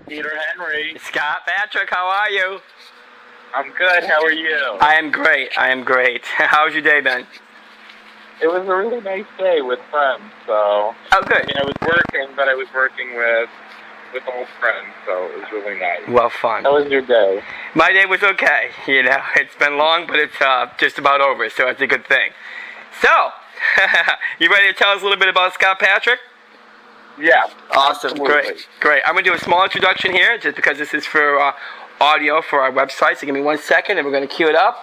Peter Henry. Scott Patrick, how are you? I'm good. How are you? I am great. How's your day been? It was a really nice day with friends, so... Oh, good. I mean, I was working, but I was working with old friends, so it was really nice. Well, fun. How was your day? My day was okay. You know, it's been long, but it's just about over, so it's a good thing. So, you ready to tell us a little bit about Scott Patrick? Yeah. Awesome. Absolutely. Great. I'm going to do a small introduction here, just because this is for audio for our website, so give me 1 second, and we're going to cue it up.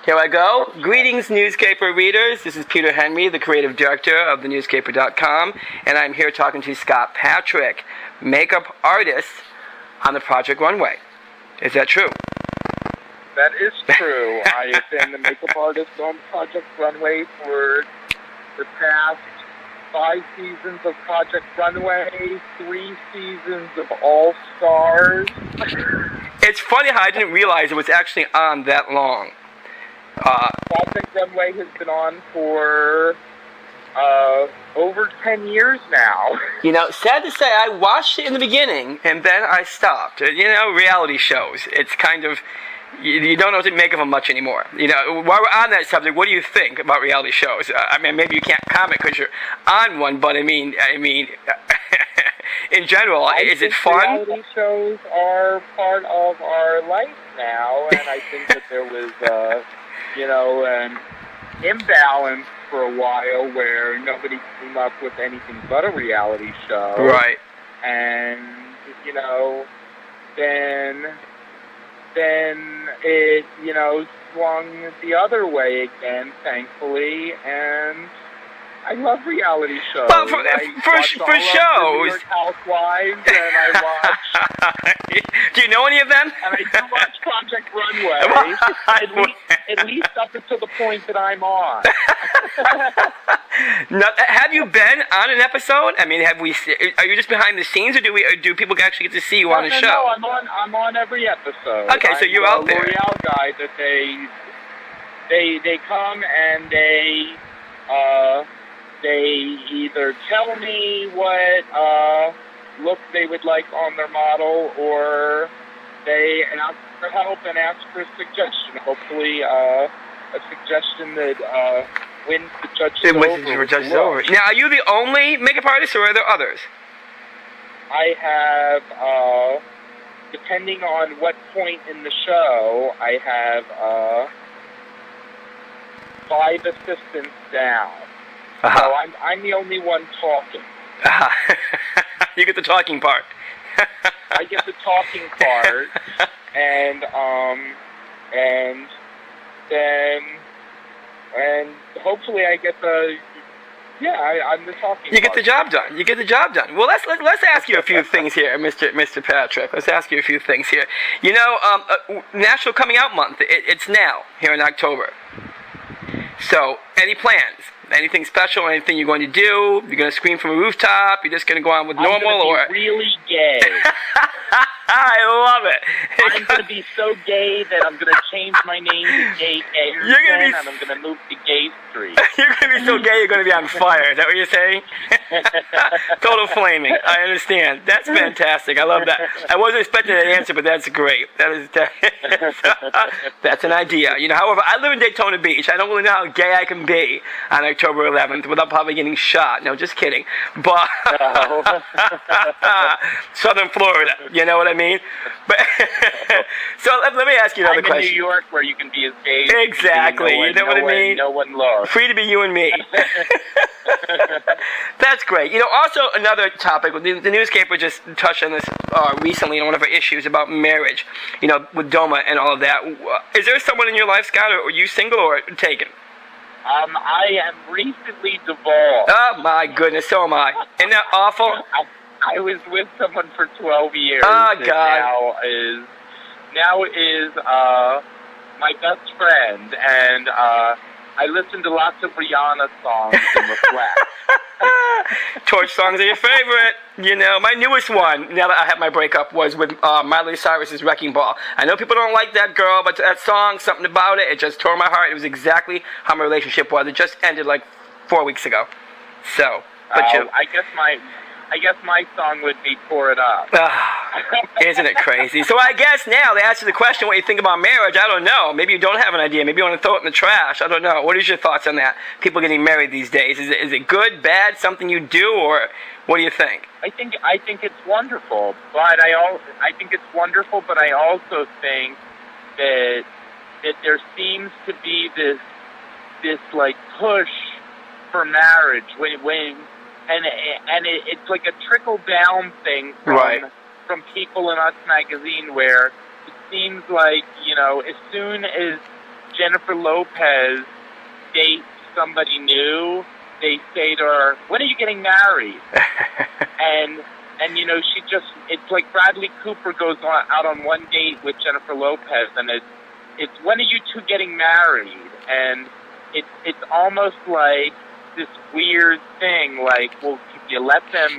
Here I go. Greetings, newspaper readers. This is Peter Henry, the creative director of thenewscaper.com, and I'm here talking to Scott Patrick, makeup artist on the Project Runway. Is that true? That is true. I have been the makeup artist on Project Runway for the past 5 seasons of Project Runway, 3 seasons of All Stars. It's funny how I didn't realize it was actually on that long. Project Runway has been on for over 10 years now. You know, sad to say, I watched it in the beginning, and then I stopped. You know, reality shows. It's kind of, you don't know what to make of them much anymore. You know, while we're on that subject, what do you think about reality shows? I mean, maybe you can't comment because you're on one, but I mean, in general, is it fun? Reality shows are part of our life now, and I think that there was, an imbalance for a while where nobody came up with anything but a reality show. Right. And, then it, swung the other way again, thankfully, and I love reality shows. Well, for shows. New York Housewives, and I watch... Do you know any of them? And I do watch Project Runway, at least up until the point that I'm on. Now, have you been on an episode? I mean, are you just behind the scenes, or do people actually get to see you on the show? No, I'm on every episode. Okay, so you're out there. I'm the L'Oreal guy that they come and they either tell me what look they would like on their model, or they ask for help and ask for a suggestion. Hopefully, a suggestion that wins the judges over. Now, are you the only makeup artist, or are there others? I have, depending on what point in the show, I have 5 assistants down. Uh-huh. So I'm the only one talking. You get the talking part. I get the talking part, and hopefully I get I'm the talking. You get the job done. Well, let's ask you a few things here, Mr. Patrick. Let's ask you a few things here. You know, National Coming Out Month. It's now here in October. So, any plans? Anything special? Anything you're going to do? You're going to scream from a rooftop? You're just going to go on with normal, I'm going to be really gay. I love it. I'm going to be so gay that I'm going to change my name to Gay Gayerson, and I'm going to move to Gay Street. You're going to be so gay you're going to be on fire. Is that what you're saying? Total flaming. I understand. That's fantastic. I love that. I wasn't expecting that answer, but that's great. That's an idea. You know, however, I live in Daytona Beach. I don't really know how gay I can be on October 11th without probably getting shot. No, just kidding. But Southern Florida, you know what I mean? But so let me ask you another question. I'm in New York, where you can be as gay. Exactly. You know what I mean? No one loves. Free to be you and me. That's great. You know, also another topic. The newspaper just touched on this recently in one of our issues about marriage. You know, with Doma and all of that. Is there someone in your life, Scott, or are you single or taken? I am recently divorced. Oh my goodness, so am I. Isn't that awful? I was with someone for 12 years. Oh God. Now is my best friend, and I listen to lots of Rihanna songs and reflect. Torch songs are your favorite. You know, my newest one, now that I had my breakup, was with Miley Cyrus's Wrecking Ball. I know people don't like that girl, but that song, something about it, it just tore my heart. It was exactly how my relationship was. It just ended like 4 weeks ago. So, but I guess my song would be Pour It Up. Isn't it crazy? So I guess now they ask you the question, what you think about marriage. I don't know. Maybe you don't have an idea. Maybe you want to throw it in the trash. I don't know. What is your thoughts on that? People getting married these days. Is it good, bad, something you do, or what do you think? I think it's wonderful, but I think it's wonderful, but I also think that there seems to be this like push for marriage it's like a trickle down thing from People in Us magazine, where it seems like, as soon as Jennifer Lopez dates somebody new, they say to her, "When are you getting married?" and it's like Bradley Cooper goes out on one date with Jennifer Lopez, and it's "When are you two getting married?" And it's almost like this weird thing, like, well, can you let them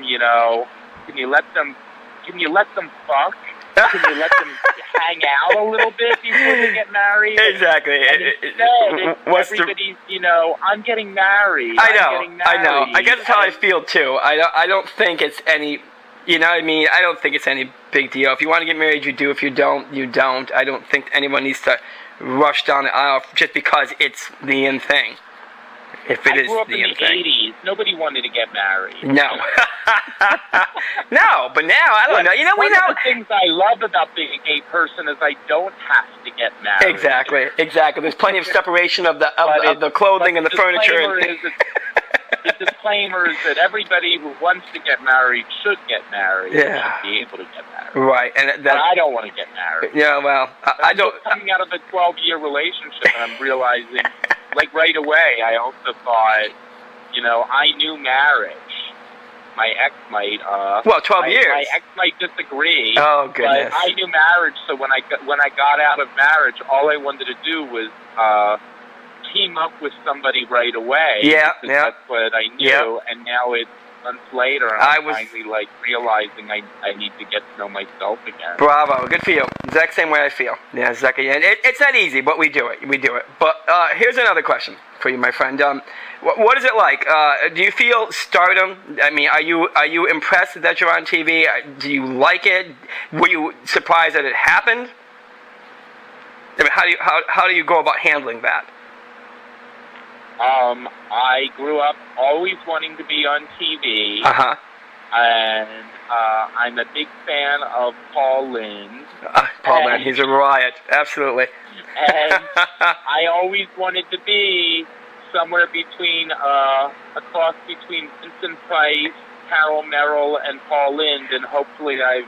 fuck? Can you let them hang out a little bit before they get married? Exactly. And instead, everybody's, I'm getting married. I know. I guess that's how I feel too. I don't think it's any, you know what I mean? I don't think it's any big deal. If you want to get married, you do. If you don't, you don't. I don't think anyone needs to rush down the aisle just because it's the in thing. If it is grew up the in the 80s. Nobody wanted to get married. No. No, but now, I don't know. One of the things I love about being a gay person is I don't have to get married. Exactly. There's plenty of separation of the clothing and the furniture. The disclaimer is that everybody who wants to get married should get married and be able to get married. Right. But I don't want to get married. Yeah, well, I don't. I'm coming out of a 12-year relationship, and I'm realizing, like, right away, I also thought, I knew marriage. My ex might. 12 years. My ex might disagree. Oh, goodness. But I knew marriage, so when I got out of marriage, all I wanted to do was team up with somebody right away. Yeah. That's what I knew, and now it's months later, and I'm finally realizing I need to get to know myself again. Bravo, good for you. Exact same way I feel. Yeah, exactly. And it's not easy, but we do it. But here's another question for you, my friend. What is it like? Do you feel stardom? I mean, are you impressed that you're on TV? Do you like it? Were you surprised that it happened? I mean, how do you go about handling that? I grew up always wanting to be on TV. And I'm a big fan of Paul Lynde. Paul Lynde, he's a riot, absolutely. And I always wanted to be somewhere between, a cross between Vincent Price, Carol Merrill, and Paul Lynde, and hopefully I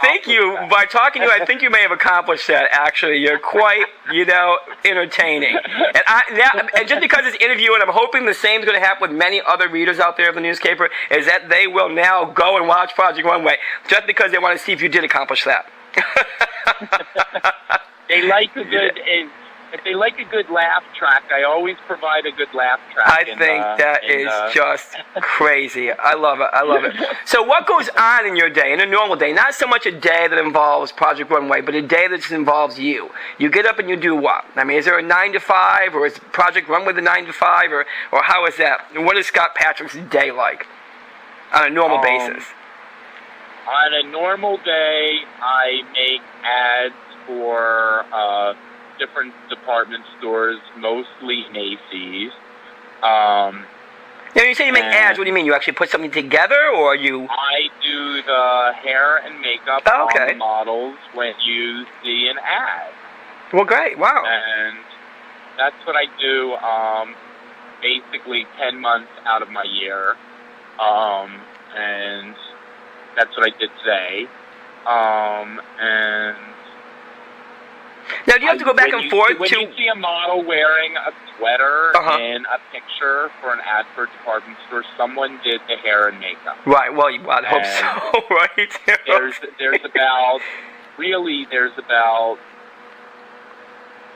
think by talking to you, I think you may have accomplished that, actually. You're quite, entertaining. And just because it's interviewing, I'm hoping the same is going to happen with many other readers out there of the newspaper, is that they will now go and watch Project Runway, just because they want to see if you did accomplish that. They like a good... If they like a good laugh track, I always provide a good laugh track. I think that is just crazy. I love it. So what goes on in your day, in a normal day? Not so much a day that involves Project Runway, but a day that just involves you. You get up and you do what? I mean, is there a 9 to 5, or is Project Runway the 9 to 5, or how is that? And what is Scott Patrick's day like on a normal basis? On a normal day, I make ads for different department stores, mostly Macy's. Now, you say you make ads. What do you mean? You actually put something together, or you? I do the hair and makeup on the models when you see an ad. Well, great. Wow. And that's what I do basically 10 months out of my year. And that's what I did today. And now, do you have to go back and forth when you see a model wearing a sweater in a picture for an ad for a department store, someone did the hair and makeup. Right. Well, I'd hope so. Right. There's about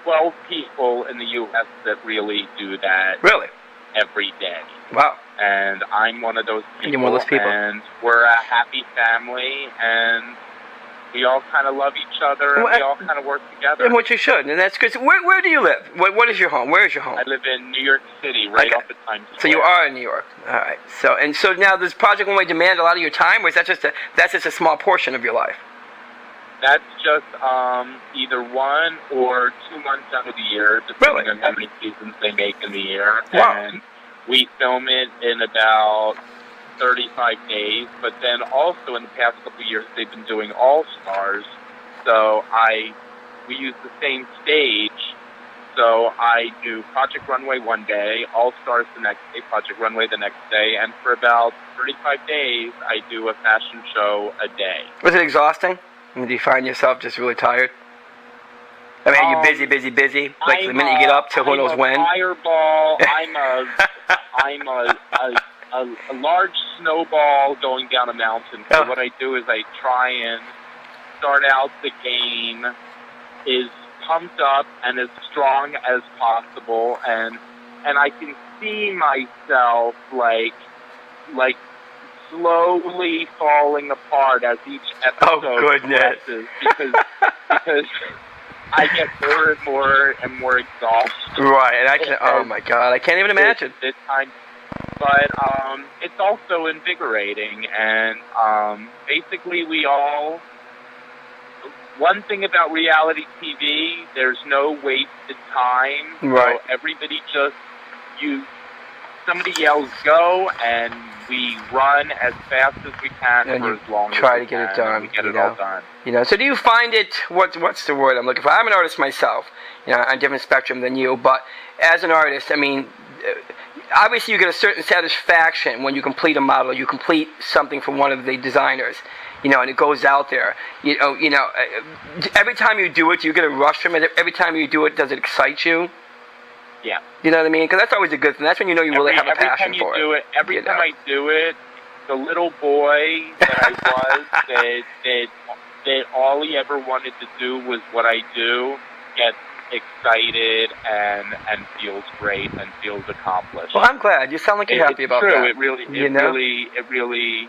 12 people in the U.S. that really do that. Really? Every day. Wow. And I'm one of those people. You're one of those people. And we're a happy family, and we all kind of love each other, and we all kind of work together. And what you should, and that's good. So where do you live? What is your home? Where is your home? I live in New York City, right off the Times Square. So you are in New York. All right. So now, does Project Runway demand a lot of your time, or is that just a small portion of your life? That's just either 1 or 2 months out of the year, depending on how many seasons they make in the year. Wow. And we film it in about 35 days. But then also in the past couple of years, they've been doing All Stars. So we use the same stage. So I do Project Runway one day, All Stars the next day, Project Runway the next day, and for about 35 days, I do a fashion show a day. Was it exhausting? I mean, do you find yourself just really tired? I mean, are you busy? Like the minute you get up to who knows when? Fireball. I'm a large snowball going down a mountain. So what I do is I try and start out the game is pumped up and as strong as possible, and I can see myself like slowly falling apart as each episode progresses because I get more and more exhausted. Right, and oh my God, I can't even imagine. This time, but it's also invigorating, and basically one thing about reality TV, there's no wasted time. Right. So everybody somebody yells go, and we run as fast as we can and for as long as we can. Try to get it done. We get it all done. So do you find it, what's the word I'm looking for? I'm an artist myself, on a different spectrum than you, but as an artist, I mean, obviously you get a certain satisfaction when you complete a model, you complete something for one of the designers. And it goes out there. Every time you do it, do you get a rush from it? Every time you do it, does it excite you? Yeah. You know what I mean? Because that's always a good thing. That's when you know you really have a passion for it. Every time I do it, the little boy that I was, that all he ever wanted to do was what I do, gets excited and feels great and feels accomplished. Well, I'm glad. You sound like you're happy about that. It really.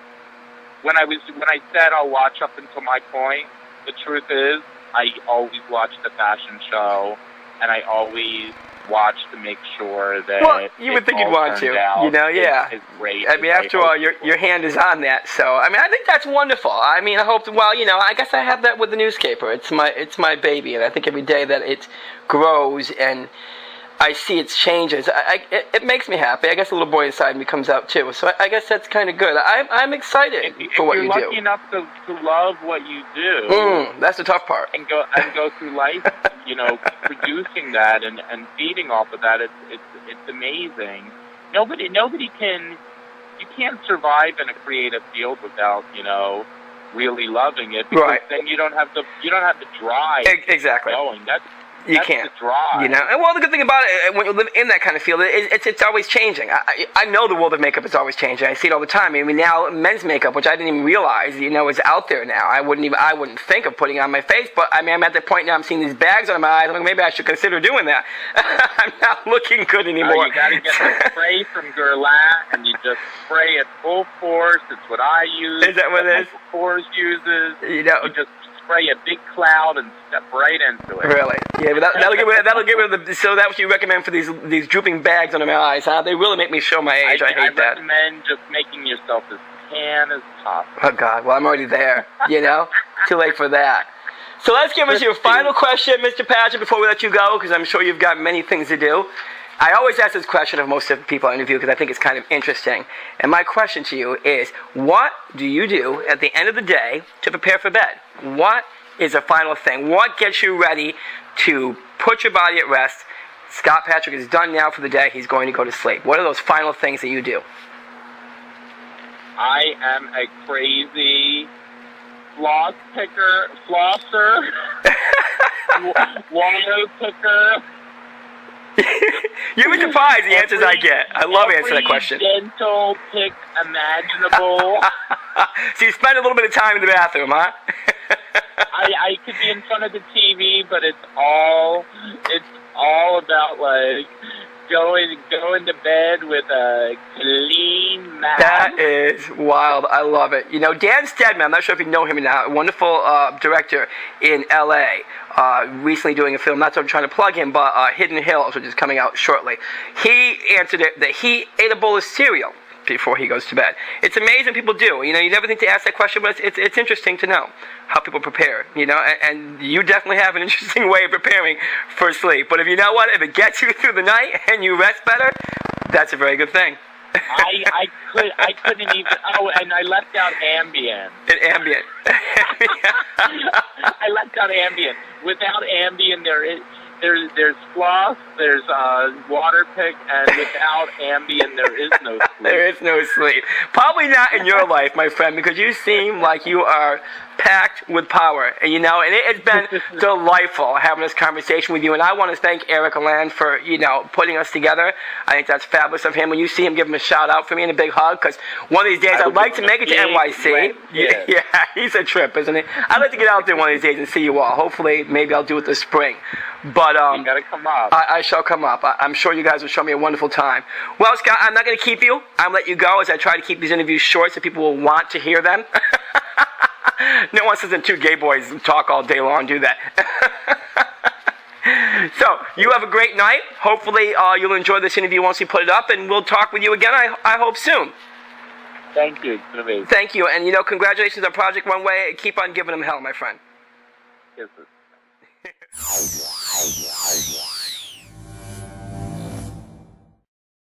When I said I'll watch up until my point, the truth is I always watch the fashion show, and I always watch to make sure that. Well, you would think you'd want to, yeah. It's great. I mean, after all, your hand is on that, so I mean, I think that's wonderful. I mean, I hope. Well, I guess I have that with the newspaper. It's my baby, and I think every day that it grows and I see its changes, it makes me happy. I guess the little boy inside me comes out too. So I guess that's kind of good. I'm excited for what you do. If you're lucky enough to love what you do, that's the tough part. And go through life, producing that and feeding off of that, it's amazing. Nobody can. You can't survive in a creative field without really loving it. Because then you don't have the drive. Exactly. Going. You can't. The drive. And well, the good thing about it, when you live in that kind of field, it's always changing. I know the world of makeup is always changing. I see it all the time. I mean, now men's makeup, which I didn't even realize, is out there now. I wouldn't think of putting it on my face, but I mean, I'm at the point now. I'm seeing these bags on my eyes. I'm like, maybe I should consider doing that. I'm not looking good anymore. You gotta get the spray from Guerlain, and you just spray it full force. It's what I use. Is that what it is? Michael Kors uses. You just spray a big cloud and step right into it. Really? Yeah, but that'll get rid of the. So that's what you recommend for these drooping bags under my eyes, huh? They really make me show my age. I hate that. I recommend just making yourself as tan as possible. Oh God! Well, I'm already there. Too late for that. So let's give us your final question, Mr. Padgett, before we let you go, because I'm sure you've got many things to do. I always ask this question of most of the people I interview because I think it's kind of interesting. And my question to you is, what do you do at the end of the day to prepare for bed? What is the final thing? What gets you ready to put your body at rest? Scott Patrick is done now for the day. He's going to go to sleep. What are those final things that you do? I am a crazy flosser, walnut picker. You'd be surprised the answers I get. I love answering that question. Dental pick imaginable. So you spend a little bit of time in the bathroom, huh? I could be in front of the TV, but it's all about like going to bed with a clean mouth. That is wild. I love it. Dan Stedman, I'm not sure if you know him now, a wonderful director in L.A., recently doing a film, not so I'm trying to plug him, but Hidden Hills, which is coming out shortly. He answered it that he ate a bowl of cereal before he goes to bed. It's amazing people do. You never think to ask that question, but it's interesting to know how people prepare. And you definitely have an interesting way of preparing for sleep. But if you know what, if it gets you through the night and you rest better, that's a very good thing. I couldn't even. Oh, and I left out Ambien. Ambien. I left out Ambien. Without Ambien, there's floss, there's Waterpik, and without Ambien, there is no sleep. There is no sleep. Probably not in your life, my friend, because you seem like you are packed with power. And it's been delightful having this conversation with you. And I want to thank Eric Aland for, putting us together. I think that's fabulous of him. When you see him, give him a shout out for me and a big hug, because one of these days I'd like to make it to NYC. Yeah, he's a trip, isn't he? I'd like to get out there one of these days and see you all. Hopefully, maybe I'll do it this spring. But you gotta come up. I shall come up. I'm sure you guys will show me a wonderful time. Well, Scott, I'm not going to keep you. I'm going to let you go as I try to keep these interviews short so people will want to hear them. No one says that two gay boys talk all day long, do that. So, you have a great night. Hopefully, you'll enjoy this interview once we put it up, and we'll talk with you again, I hope, soon. Thank you. It's been amazing. Thank you. And, congratulations on Project One Way. Keep on giving them hell, my friend. Yes, sir.